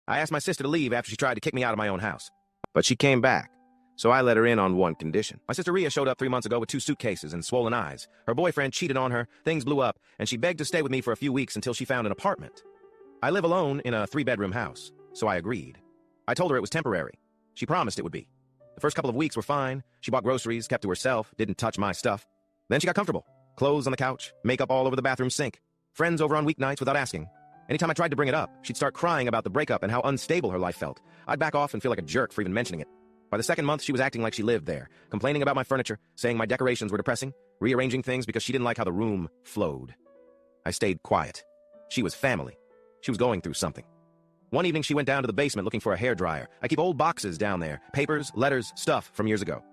I asked my sister to leave after she tried to kick me out of my own house. But she came back, so I let her in on one condition. My sister Rhea showed up 3 months ago with 2 suitcases and swollen eyes. Her boyfriend cheated on her, things blew up, and she begged to stay with me for a few weeks until she found an apartment. I live alone in a 3-bedroom house, so I agreed. I told her it was temporary. She promised it would be. The first couple of weeks were fine. She bought groceries, kept to herself, didn't touch my stuff. Then she got comfortable. Clothes on the couch, makeup all over the bathroom sink, friends over on weeknights without asking. Anytime I tried to bring it up, she'd start crying about the breakup and how unstable her life felt. I'd back off and feel like a jerk for even mentioning it. By the second month, she was acting like she lived there, complaining about my furniture, saying my decorations were depressing, rearranging things because she didn't like how the room flowed. I stayed quiet. She was family. She was going through something. One evening, she went down to the basement looking for a hairdryer. I keep old boxes down there, papers, letters, stuff from years ago.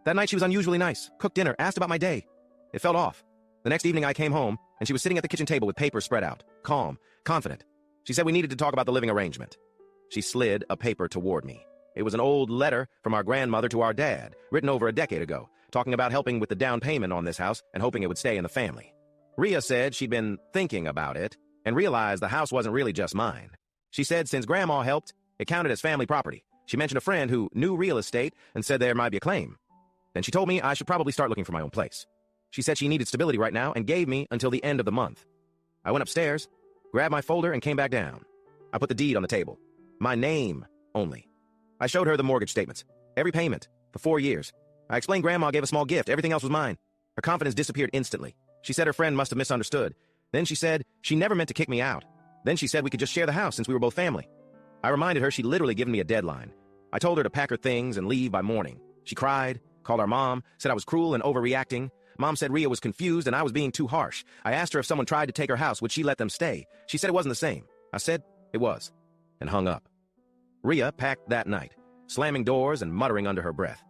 That night, she was unusually nice, cooked dinner, asked about my day. It felt off. The next evening, I came home, and she was sitting at the kitchen table with papers spread out, calm, confident. She said we needed to talk about the living arrangement. She slid a paper toward me. It was an old letter from our grandmother to our dad, written over a decade ago, talking about helping with the down payment on this house and hoping it would stay in the family. Rhea said she'd been thinking about it and realized the house wasn't really just mine. She said since Grandma helped, it counted as family property. She mentioned a friend who knew real estate and said there might be a claim. Then she told me I should probably start looking for my own place. She said she needed stability right now and gave me until the end of the month. I went upstairs, grabbed my folder, and came back down. I put the deed on the table. My name only. I showed her the mortgage statements. Every payment, for 4 years. I explained Grandma gave a small gift. Everything else was mine. Her confidence disappeared instantly. She said her friend must have misunderstood. Then she said she never meant to kick me out. Then she said we could just share the house since we were both family. I reminded her she'd literally given me a deadline. I told her to pack her things and leave by morning. She cried, called our mom, said I was cruel and overreacting. Mom said Rhea was confused and I was being too harsh. I asked her if someone tried to take her house, would she let them stay? She said it wasn't the same. I said it was, and hung up. Rhea packed that night, slamming doors and muttering under her breath.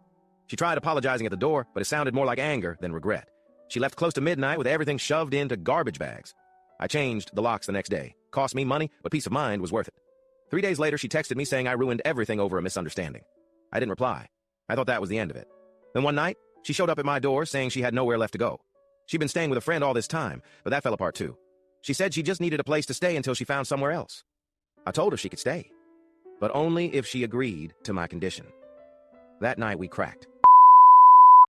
She tried apologizing at the door, but it sounded more like anger than regret. She left close to midnight with everything shoved into garbage bags. I changed the locks the next day. Cost me money, but peace of mind was worth it. 3 days later, she texted me saying I ruined everything over a misunderstanding. I didn't reply. I thought that was the end of it. Then one night, she showed up at my door saying she had nowhere left to go. She'd been staying with a friend all this time, but that fell apart too. She said she just needed a place to stay until she found somewhere else. I told her she could stay, but only if she agreed to my condition. That night we cracked.